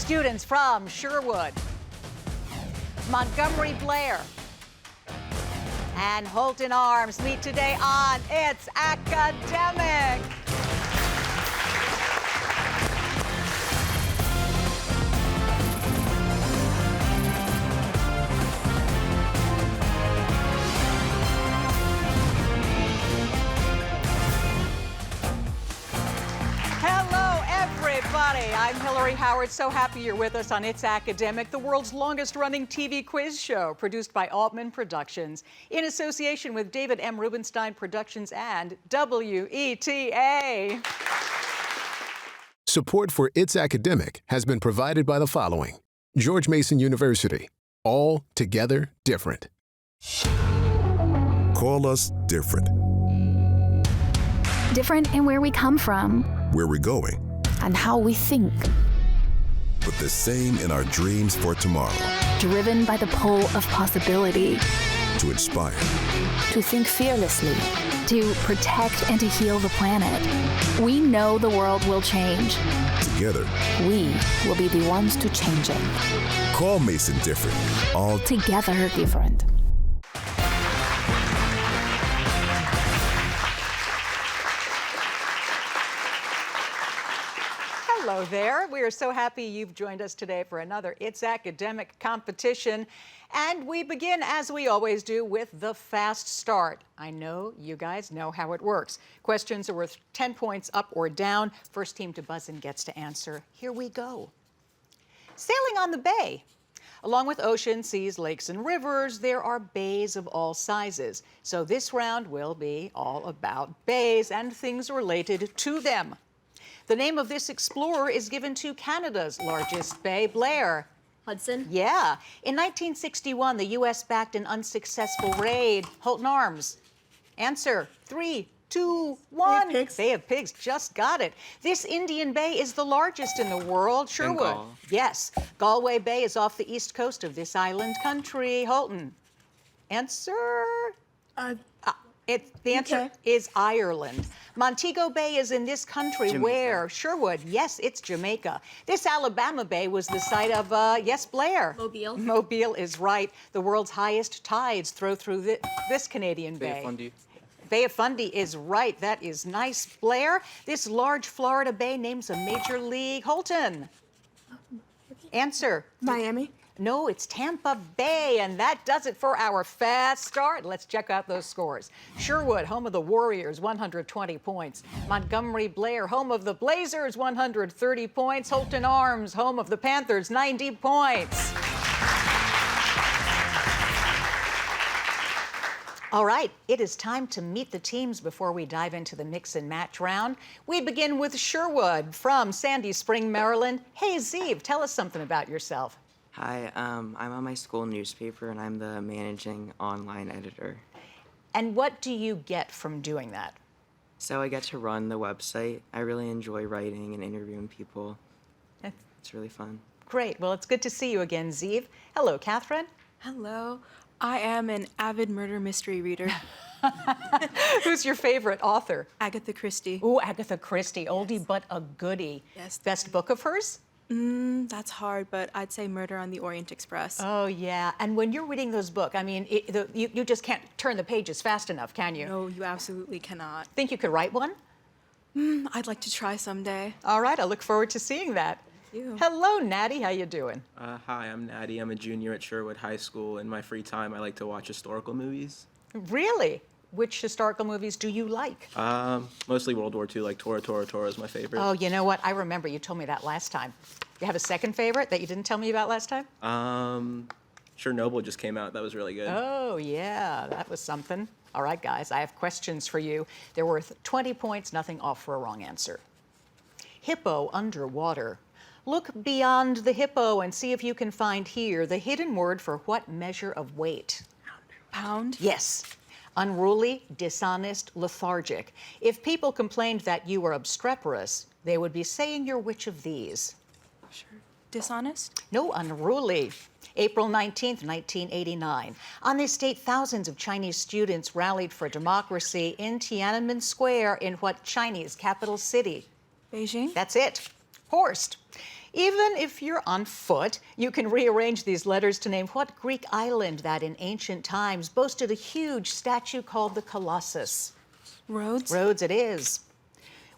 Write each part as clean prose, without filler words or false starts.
Students from Sherwood, Montgomery Blair, and Holton Arms meet today on It's Academic. I'm Hillary Howard. So happy you're with us on It's Academic, the world's longest-running TV quiz show, produced by Altman Productions, in association with David M. Rubenstein Productions and WETA. Support for It's Academic has been provided by the following: George Mason University, all together different. Call us different. Different in where we come from, Where we're going. and how we think. But the same in our dreams for tomorrow. Driven by the pull of possibility. To inspire. To think fearlessly. To protect and to heal the planet. We know the world will change. Together. We will be the ones to change it. Call Mason different. All together different. Hello there. We are so happy you've joined us today for another It's Academic competition. And we begin, as we always do, with the fast start. I know you guys know how it works. Questions are worth 10 points up or down. First team to buzz in gets to answer. Here we go. Sailing on the bay. Along with oceans, seas, lakes, and rivers, there are bays of all sizes. So this round will be all about bays and things related to them. The name of this explorer is given to Canada's largest bay, Blair. Hudson? Yeah. In 1961, the U.S. backed an unsuccessful raid. Holton Arms. Answer. 3, 2, 1. Bay of Pigs. Bay of Pigs. Just got it. This Indian bay is the largest in the world. Sherwood. Bengal. Yes. Galway Bay is off the east coast of this island country. Holton. Answer. The answer is Ireland. Montego Bay is in this country. Jamaica. Where? Sherwood. Yes, it's Jamaica. This Alabama Bay was the site of, yes, Blair. Mobile. Mobile is right. The world's highest tides flow through this Canadian Bay bay. of Fundy. Bay of Fundy is right. That is nice, Blair. This large Florida bay names a major league. Holton. Answer. Miami? No, it's Tampa Bay, and that does it for our fast start. Let's check out those scores. Sherwood, home of the Warriors, 120 points. Montgomery Blair, home of the Blazers, 130 points. Holton Arms, home of the Panthers, 90 points. All right, it is time to meet the teams before we dive into the mix and match round. We begin with Sherwood from Sandy Spring, Maryland. Hey, Zeev, tell us something about yourself. Hi, I'm on my school newspaper, and I'm the managing online editor. And what do you get from doing that? So I get to run the website. I really enjoy writing and interviewing people. It's really fun. Great. Well, it's good to see you again, Zeev. Hello, Catherine. Hello. I am an avid murder mystery reader. Who's your favorite author? Agatha Christie. Ooh, Agatha Christie, oldie but a goodie. Yes. Best book of hers? That's hard, but I'd say Murder on the Orient Express. Oh, yeah. And when you're reading those books, I mean, you just can't turn the pages fast enough, can you? No, you absolutely cannot. Think you could write one? I'd like to try someday. All right, I look forward to seeing that. Thank you. Hello, Natty. How you doing? Hi, I'm Natty. I'm a junior at Sherwood High School. In my free time, I like to watch historical movies. Really? Which historical movies do you like? Mostly World War II, like Tora Tora Tora is my favorite. Oh, you know what? I remember you told me that last time. You have a second favorite that you didn't tell me about last time? Chernobyl just came out. That was really good. Oh, yeah, that was something. All right, guys, I have questions for you. They're worth 20 points, nothing off for a wrong answer. Hippo underwater. Look beyond the hippo and see if you can find here the hidden word for what measure of weight? Pound? Yes. Unruly, dishonest, lethargic. If people complained that you were obstreperous, they would be saying you're which of these? Sure. Dishonest? No, unruly. April 19th, 1989. On this date, thousands of Chinese students rallied for democracy in Tiananmen Square in what Chinese capital city? Beijing? That's it. Horst. Even if you're on foot, you can rearrange these letters to name what Greek island that in ancient times boasted a huge statue called the Colossus. Rhodes? Rhodes it is.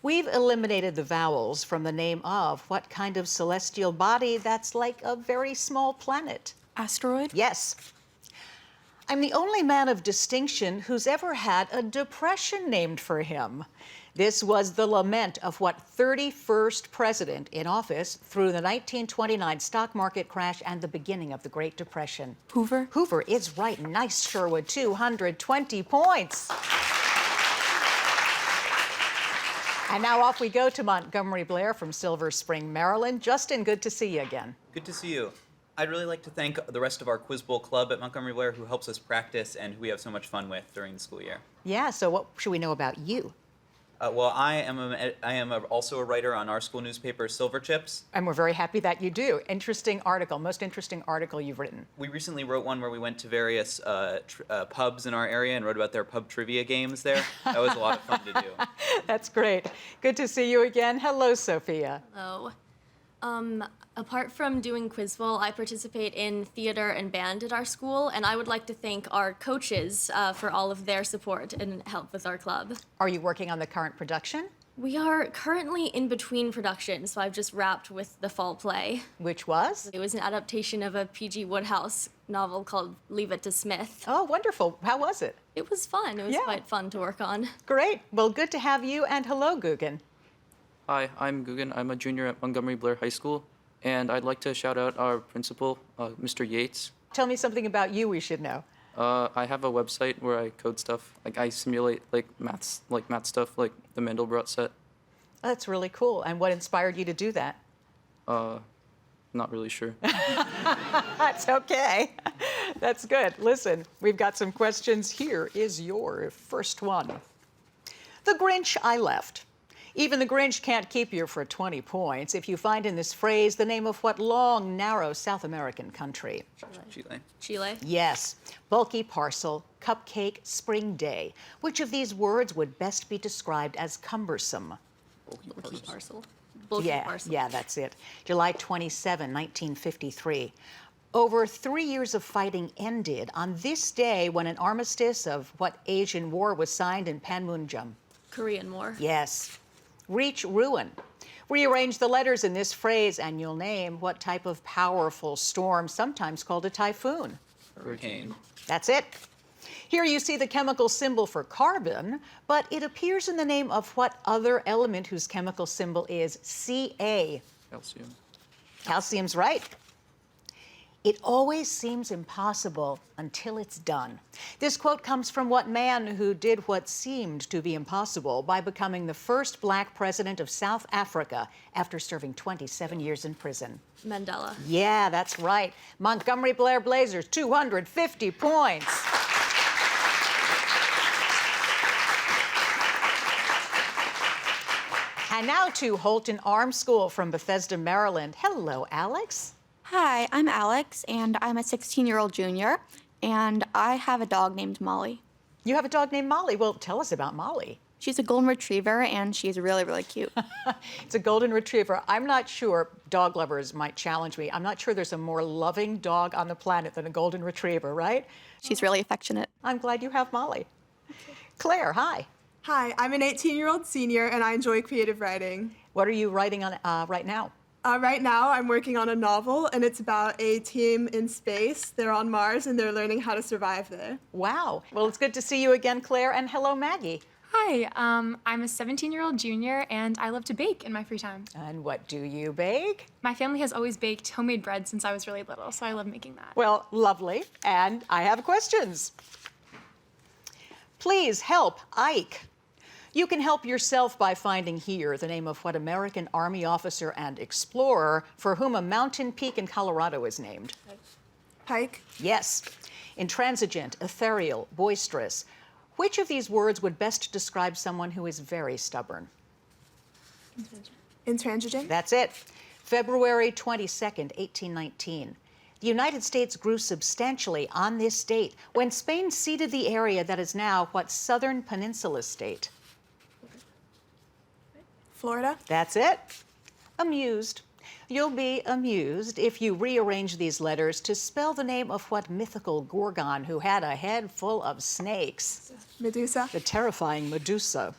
We've eliminated the vowels from the name of what kind of celestial body that's like a very small planet. Asteroid? Yes. I'm the only man of distinction who's ever had a depression named for him. This was the lament of what 31st president in office through the 1929 stock market crash and the beginning of the Great Depression. Hoover? Hoover is right. Nice, Sherwood. 220 points. And now off we go to Montgomery Blair from Silver Spring, Maryland. Justin, good to see you again. Good to see you. I'd really like to thank the rest of our Quiz Bowl club at Montgomery Blair who helps us practice and who we have so much fun with during the school year. Yeah, so what should we know about you? Well, I am also a writer on our school newspaper, Silver Chips. And we're very happy that you do. Interesting article, most interesting article you've written. We recently wrote one where we went to various pubs in our area and wrote about their pub trivia games there. That was a lot of fun to do. That's great. Good to see you again. Hello, Sophia. Hello. Apart from doing Quiz Bowl, I participate in theater and band at our school, and I would like to thank our coaches for all of their support and help with our club. Are you working on the current production? We are currently in between productions, so I've just wrapped with the fall play. Which was? It was an adaptation of a P.G. Wodehouse novel called Leave It to Smith. Oh, wonderful. How was it? It was fun. It was Yeah. quite fun to work on. Great. Well, good to have you, and hello, Guggen. Hi, I'm Guggen. I'm a junior at Montgomery Blair High School, and I'd like to shout out our principal, Mr. Yates. Tell me something about you we should know. I have a website where I code stuff. Like I simulate math stuff, like the Mandelbrot set. That's really cool. And what inspired you to do that? Not really sure. That's okay. That's good. Listen, we've got some questions. Here is your first one. The Grinch I left. Even the Grinch can't keep you for 20 points if you find in this phrase the name of what long, narrow South American country? Chile. Chile? Yes. Bulky parcel, cupcake, spring day. Which of these words would best be described as cumbersome? Bulky parcel. Bulky Yeah, parcel. yeah, that's it. July 27, 1953. Over 3 years of fighting ended on this day when an armistice of what Asian war was signed in Panmunjom? Korean War. Yes. Reach ruin. Rearrange the letters in this phrase and you'll name what type of powerful storm, sometimes called a typhoon. Hurricane. That's it. Here you see the chemical symbol for carbon, but it appears in the name of what other element whose chemical symbol is Ca? Calcium. Calcium's right. It always seems impossible until it's done. This quote comes from what man who did what seemed to be impossible by becoming the first black president of South Africa after serving 27 years in prison. Mandela. Yeah, that's right. Montgomery Blair Blazers, 250 points. And now to Holton Arms School from Bethesda, Maryland. Hello, Alex. Hi, I'm Alex, and I'm a 16-year-old junior, and I have a dog named Molly. You have a dog named Molly. Well, tell us about Molly. She's a golden retriever, and she's really, really cute. It's a golden retriever. I'm not sure, dog lovers might challenge me, I'm not sure there's a more loving dog on the planet than a golden retriever, right? She's really affectionate. I'm glad you have Molly. Claire, hi. Hi, I'm an 18-year-old senior, and I enjoy creative writing. What are you writing on right now? Right now, I'm working on a novel, and it's about a team in space. They're on Mars, and they're learning how to survive there. Wow. Well, it's good to see you again, Claire, and hello, Maggie. Hi, I'm a 17-year-old junior, and I love to bake in my free time. And what do you bake? My family has always baked homemade bread since I was really little, so I love making that. Well, lovely. And I have questions. Please help Ike. You can help yourself by finding here the name of what American Army officer and explorer for whom a mountain peak in Colorado is named. Pike? Yes. Intransigent, ethereal, boisterous. Which of these words would best describe someone who is very stubborn? Intransigent? That's it. February 22nd, 1819. The United States grew substantially on this date when Spain ceded the area that is now what Southern Peninsula state? Florida? That's it. Amused. You'll be amused if you rearrange these letters to spell the name of what mythical Gorgon who had a head full of snakes. Medusa. The terrifying Medusa.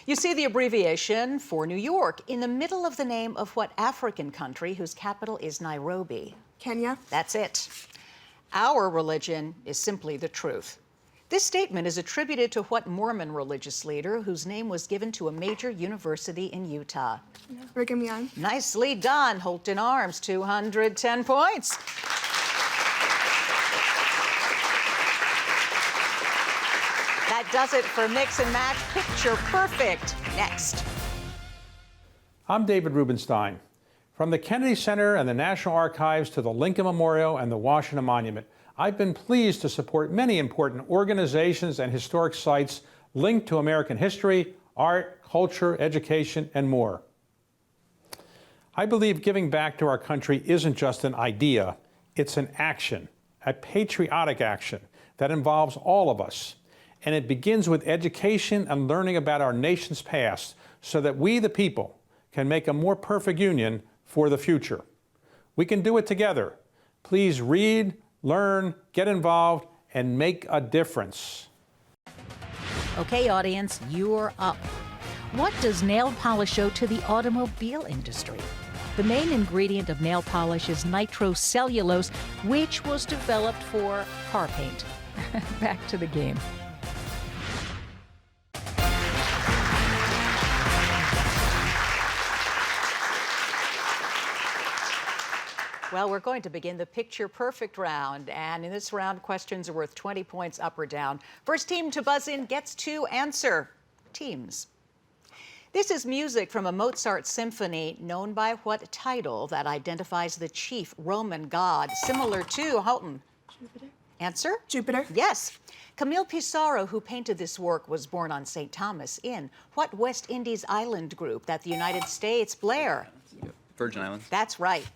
You see the abbreviation for New York in the middle of the name of what African country whose capital is Nairobi? Kenya. That's it. Our religion is simply the truth. This statement is attributed to what Mormon religious leader whose name was given to a major university in Utah? Brigham Young. Nicely done. Holton Arms, 210 points. That does it for Mix and Match Picture Perfect. Next. I'm David Rubenstein. From the Kennedy Center and the National Archives to the Lincoln Memorial and the Washington Monument, I've been pleased to support many important organizations and historic sites linked to American history, art, culture, education, and more. I believe giving back to our country isn't just an idea, it's an action, a patriotic action that involves all of us. And it begins with education and learning about our nation's past so that we, the people, can make a more perfect union for the future. We can do it together. Please read, learn, get involved, and make a difference. Okay, audience, you're up. What does nail polish owe to the automobile industry? The main ingredient of nail polish is nitrocellulose, which was developed for car paint. Back to the game. Well, we're going to begin the Picture Perfect round. And in this round, questions are worth 20 points up or down. First team to buzz in gets to answer. Teams. This is music from a Mozart symphony known by what title that identifies the chief Roman god, similar to Holton? Jupiter. Answer? Jupiter. Yes. Camille Pissarro, who painted this work, was born on St. Thomas in what West Indies island group that the United States? Blair. Virgin Islands. That's right.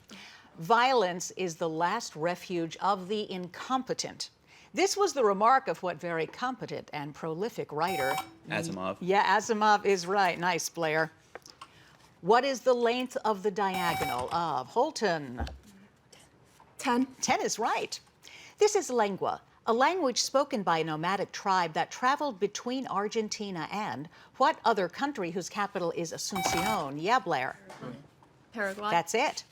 Violence is the last refuge of the incompetent. This was the remark of what very competent and prolific writer? Asimov. Yeah, Asimov is right. Nice, Blair. What is the length of the diagonal of Holton? 10. 10 is right. This is lengua, a language spoken by a nomadic tribe that traveled between Argentina and what other country whose capital is Asuncion? Yeah, Blair. Paraguay. That's it.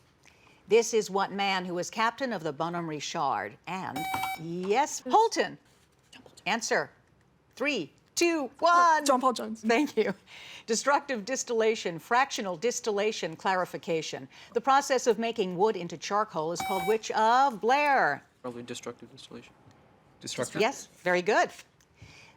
This is what man who was captain of the Bonhomme Richard and, yes, Holton. Answer. 3, 2, 1. John Paul Jones. Thank you. Destructive distillation, fractional distillation clarification. The process of making wood into charcoal is called which of? Blair. Probably destructive distillation. Destructive? Yes, very good.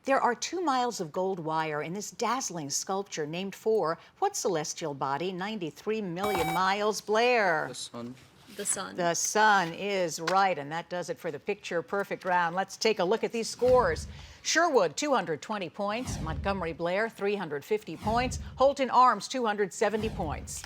There are 2 miles of gold wire in this dazzling sculpture named for what celestial body? 93 million miles. Blair. The sun. The sun. The sun is right, and that does it for the Picture Perfect round. Let's take a look at these scores. Sherwood, 220 points. Montgomery Blair, 350 points. Holton Arms, 270 points.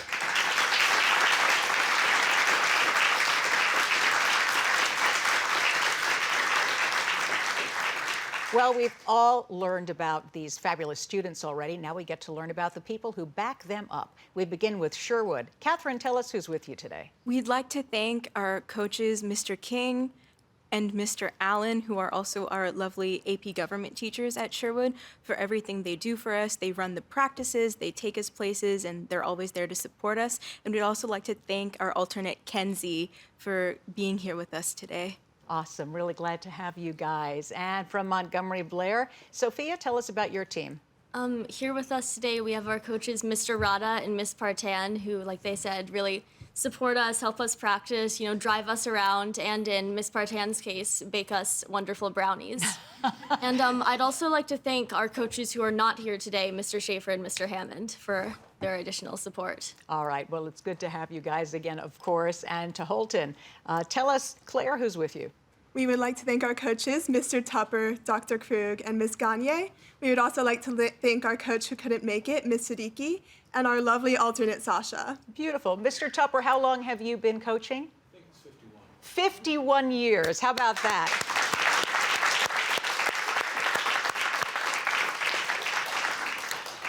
Well, we've all learned about these fabulous students already. Now we get to learn about the people who back them up. We begin with Sherwood. Catherine, tell us who's with you today. We'd like to thank our coaches, Mr. King and Mr. Allen, who are also our lovely AP government teachers at Sherwood, for everything they do for us. They run the practices, they take us places, and they're always there to support us. And we'd also like to thank our alternate, Kenzie, for being here with us today. Awesome. Really glad to have you guys. And from Montgomery Blair, Sophia, tell us about your team. Here with us today, we have our coaches, Mr. Rada and Miss Partan, who, like they said, really support us, help us practice, drive us around, and in Miss Partan's case, bake us wonderful brownies. And I'd also like to thank our coaches who are not here today, Mr. Schaefer and Mr. Hammond, for their additional support. All right. Well, it's good to have you guys again, of course. And to Holton, tell us, Claire, who's with you? We would like to thank our coaches, Mr. Tupper, Dr. Krug, and Ms. Gagne. We would also like to thank our coach who couldn't make it, Ms. Siddiqui, and our lovely alternate, Sasha. Beautiful. Mr. Tupper, how long have you been coaching? I think it's 51. 51 years. How about that?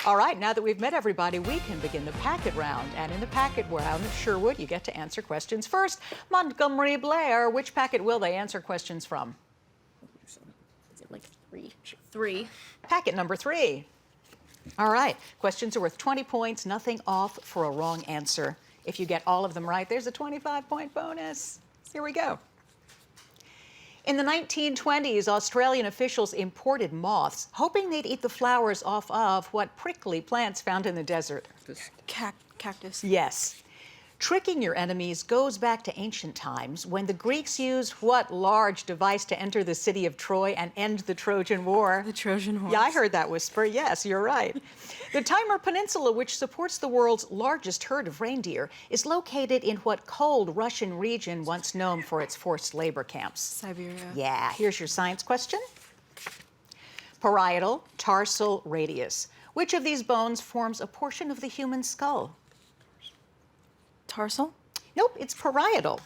All right, now that we've met everybody, we can begin the packet round. And in the packet round, Sherwood, you get to answer questions first. Montgomery Blair, which packet will they answer questions from? Is it like three? Three. Packet number 3. All right, questions are worth 20 points, nothing off for a wrong answer. If you get all of them right, there's a 25-point bonus. Here we go. In the 1920s, Australian officials imported moths, hoping they'd eat the flowers off of what prickly plants found in the desert. Cactus. Yes. Tricking your enemies goes back to ancient times when the Greeks used what large device to enter the city of Troy and end the Trojan War? The Trojan horse. Yeah, I heard that whisper. Yes, you're right. The Timor Peninsula, which supports the world's largest herd of reindeer, is located in what cold Russian region once known for its forced labor camps? Siberia. Yeah, here's your science question. Parietal, tarsal, radius. Which of these bones forms a portion of the human skull? Tarsal? Nope, it's parietal.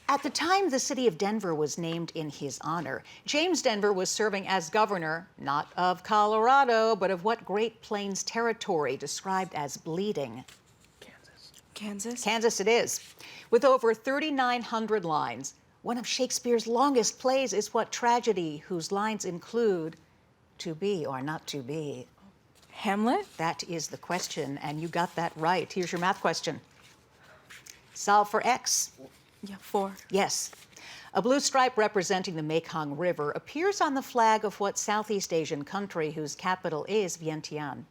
At the time the city of Denver was named in his honor, James Denver was serving as governor, not of Colorado, but of what Great Plains territory described as bleeding? Kansas? Kansas it is. With over 3,900 lines, one of Shakespeare's longest plays is what tragedy whose lines include to be or not to be? Hamlet? That is the question, and you got that right. Here's your math question. Solve for X. Yeah, 4. Yes. A blue stripe representing the Mekong River appears on the flag of what Southeast Asian country whose capital is Vientiane?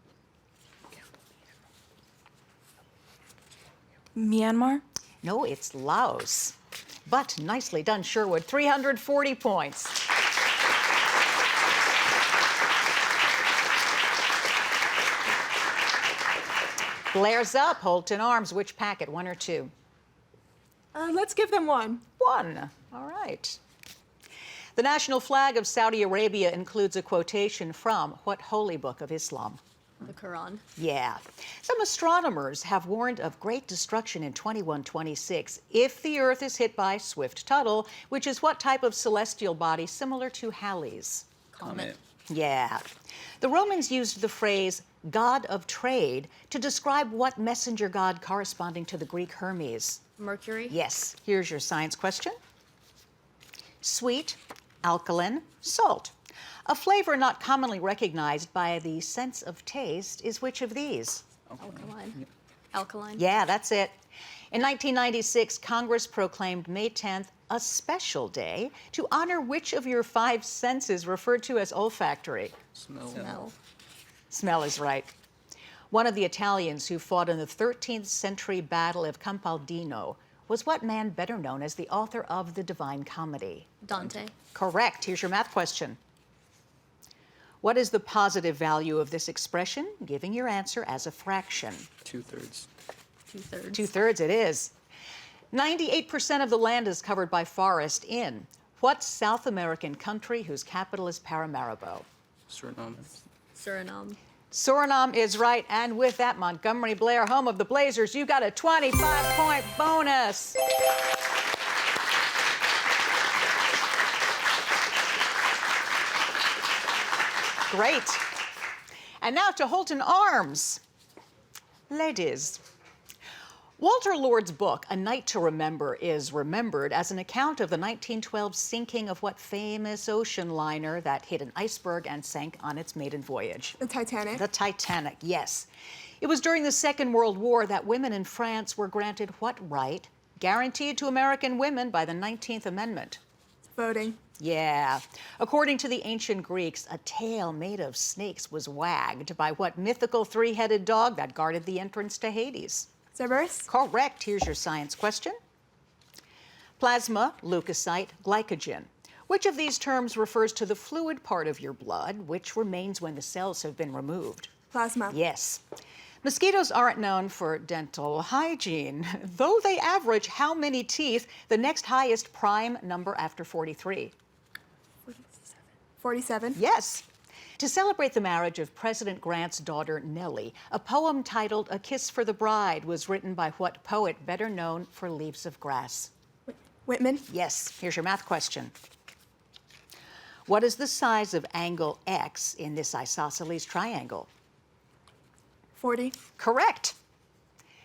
Myanmar? No, it's Laos. But nicely done, Sherwood. 340 points. Blair's up. Holton Arms. Which packet? 1 or 2? Let's give them 1. 1. All right. The national flag of Saudi Arabia includes a quotation from what holy book of Islam? The Quran. Yeah. Some astronomers have warned of great destruction in 2126 if the Earth is hit by Swift-Tuttle, which is what type of celestial body similar to Halley's? Comet. Yeah. The Romans used the phrase god of trade to describe what messenger god corresponding to the Greek Hermes? Mercury. Yes. Here's your science question. Sweet, alkaline, salt. A flavor not commonly recognized by the sense of taste is which of these? Alkaline. Alkaline. Yeah, that's it. In 1996, Congress proclaimed May 10th a special day to honor which of your 5 senses referred to as olfactory? Smell. Smell is right. One of the Italians who fought in the 13th century Battle of Campaldino was what man better known as the author of the Divine Comedy? Dante. Correct. Here's your math question. What is the positive value of this expression? Giving your answer as a fraction. 2/3. 2/3. 2/3 it is. 98% of the land is covered by forest in what South American country whose capital is Paramaribo? Suriname. Suriname. Suriname is right, and with that, Montgomery Blair, home of the Blazers, you got a 25-point bonus. Great. And now to Holton Arms. Ladies, Walter Lord's book, A Night to Remember, is remembered as an account of the 1912 sinking of what famous ocean liner that hit an iceberg and sank on its maiden voyage? The Titanic. The Titanic, yes. It was during the Second World War that women in France were granted what right guaranteed to American women by the 19th Amendment? Voting. Yeah. According to the ancient Greeks, a tail made of snakes was wagged by what mythical 3-headed dog that guarded the entrance to Hades? Cerberus. Correct. Here's your science question. Plasma, leukocyte, glycogen. Which of these terms refers to the fluid part of your blood, which remains when the cells have been removed? Plasma. Yes. Mosquitoes aren't known for dental hygiene, though they average how many teeth, the next highest prime number after 43? 47. Yes. To celebrate the marriage of President Grant's daughter, Nellie, a poem titled A Kiss for the Bride was written by what poet better known for Leaves of Grass? Whitman. Yes. Here's your math question. What is the size of angle X in this isosceles triangle? 40. Correct.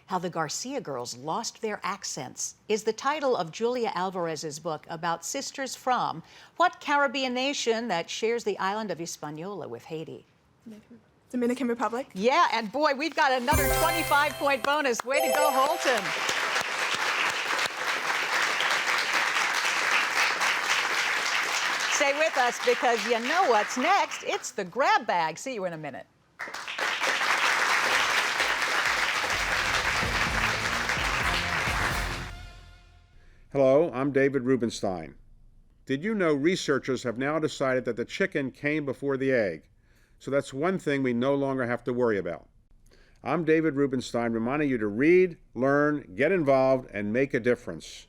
How the Garcia Girls Lost Their Accents is the title of Julia Alvarez's book about sisters from what Caribbean nation that shares the island of Hispaniola with Haiti? Dominican Republic. Yeah, and boy, we've got another 25-point bonus. Way to go, Holton. Stay with us because you know what's next. It's the grab bag. See you in a minute. Hello, I'm David Rubenstein. Did you know researchers have now decided that the chicken came before the egg? So that's one thing we no longer have to worry about. I'm David Rubenstein, reminding you to read, learn, get involved, and make a difference.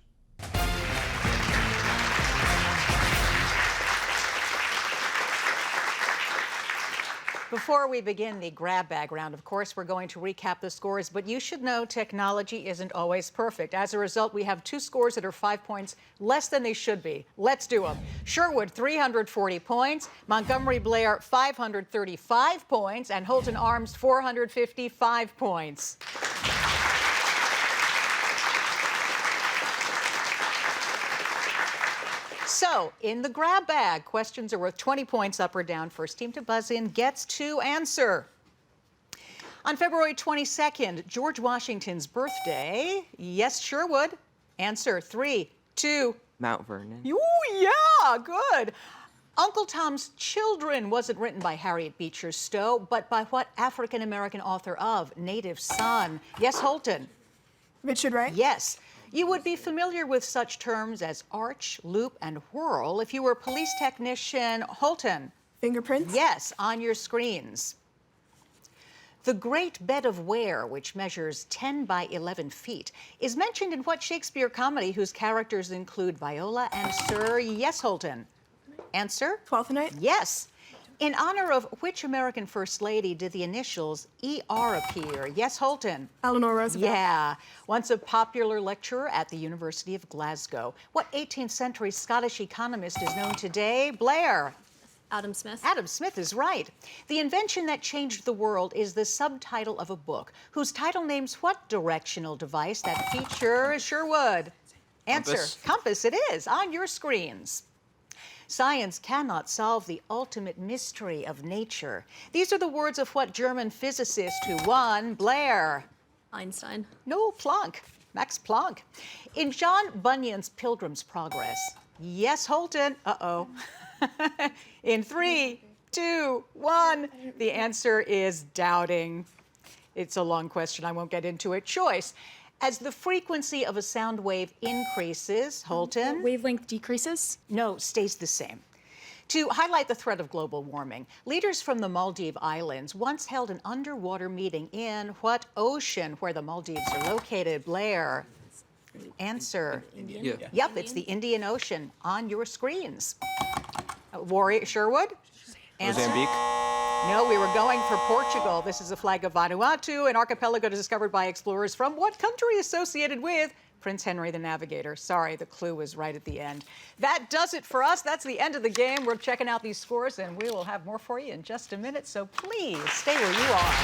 Before we begin the grab bag round, of course, we're going to recap the scores, but you should know technology isn't always perfect. As a result, we have two scores that are 5 points less than they should be. Let's do them. Sherwood, 340 points. Montgomery Blair, 535 points. And Holton Arms, 455 points. So, in the grab bag, questions are worth 20 points up or down. First team to buzz in gets to answer. On February 22nd, George Washington's birthday. Yes, Sherwood. Answer 3, 2. Mount Vernon. Ooh, yeah, good. Uncle Tom's Children wasn't written by Harriet Beecher Stowe, but by what African-American author of Native Son? Yes, Holton. Richard Wright? Yes. You would be familiar with such terms as arch, loop, and whirl if you were a police technician. Holton. Fingerprints? Yes, on your screens. The Great Bed of Ware, which measures 10 by 11 feet, is mentioned in what Shakespeare comedy whose characters include Viola and Sir? Yes, Holton. Answer? Twelfth Night? Yes. In honor of which American First Lady did the initials ER appear? Yes, Holton. Eleanor Roosevelt. Yeah. Once a popular lecturer at the University of Glasgow. What 18th century Scottish economist is known today? Blair. Adam Smith. Adam Smith is right. The invention that changed the world is the subtitle of a book whose title names what directional device that features Sherwood? Answer. Compass it is on your screens. Science cannot solve the ultimate mystery of nature. These are the words of what German physicist who won? Blair. Einstein. No, Planck. Max Planck. In John Bunyan's Pilgrim's Progress. Yes, Holton. Uh-oh. In 3, 2, 1, the answer is doubting. It's a long question. I won't get into it. Choice. As the frequency of a sound wave increases, Holton? Wavelength decreases? No, stays the same. To highlight the threat of global warming, leaders from the Maldive Islands once held an underwater meeting in what ocean where the Maldives are located? Blair. Answer. Indian? Yeah. Yep, it's the Indian Ocean on your screens. Warrior Sherwood? Answer. Mozambique? No, we were going for Portugal. This is the flag of Vanuatu, an archipelago discovered by explorers from what country associated with Prince Henry the Navigator? Sorry, the clue was right at the end. That does it for us. That's the end of the game. We're checking out these scores, and we will have more for you in just a minute, so please stay where you are.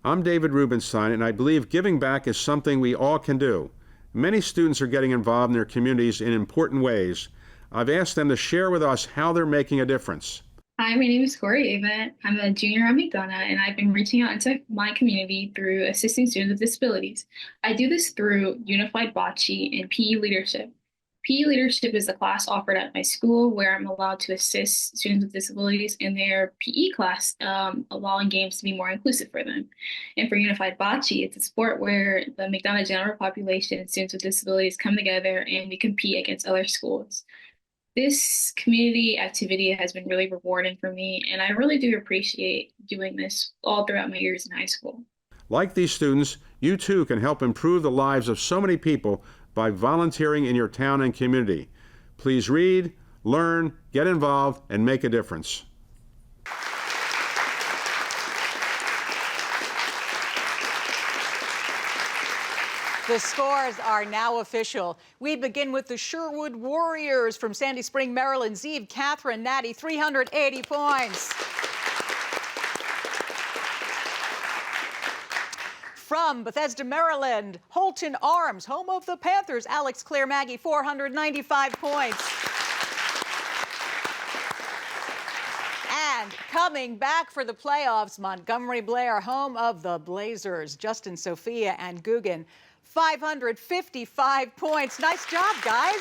I'm David Rubenstein, and I believe giving back is something we all can do. Many students are getting involved in their communities in important ways. I've asked them to share with us how they're making a difference. Hi, my name is Corey Ava. I'm a junior at McDonough, and I've been reaching out into my community through assisting students with disabilities. I do this through Unified Bocce and PE Leadership. PE Leadership is a class offered at my school where I'm allowed to assist students with disabilities in their PE class, allowing games to be more inclusive for them. And for Unified Bocce, it's a sport where the McDonough general population and students with disabilities come together and we compete against other schools. This community activity has been really rewarding for me, and I really do appreciate doing this all throughout my years in high school. Like these students, you too can help improve the lives of so many people by volunteering in your town and community. Please read, learn, get involved, and make a difference. The scores are now official. We begin with the Sherwood Warriors from Sandy Spring, Maryland. Zeev, Catherine, Natty, 380 points. from Bethesda, Maryland, Holton Arms, home of the Panthers, Alex Claire Maggie, 495 points. And coming back for the playoffs, Montgomery Blair, home of the Blazers, Justin Sophia and Guggen, 555 points. Nice job, guys.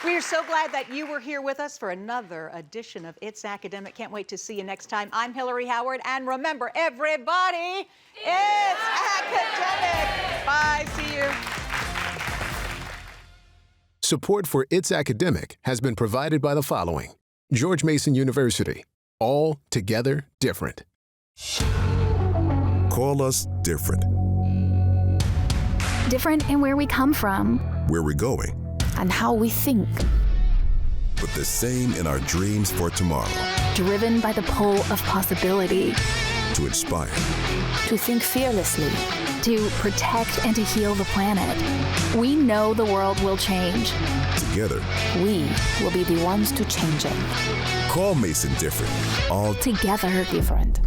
We are so glad that you were here with us for another edition of It's Academic. Can't wait to see you next time. I'm Hillary Howard, and remember, everybody, it's academic. Bye, see you. Support for It's Academic has been provided by the following: George Mason University. All together different. Call us different. Different in where we come from, Where we're going, and how we think. but the same in our dreams for tomorrow. Driven by the pull of possibility. To inspire, To think fearlessly. To protect and to heal the planet. We know the world will change. together. We will be the ones to change it. Call Mason different. All Together different.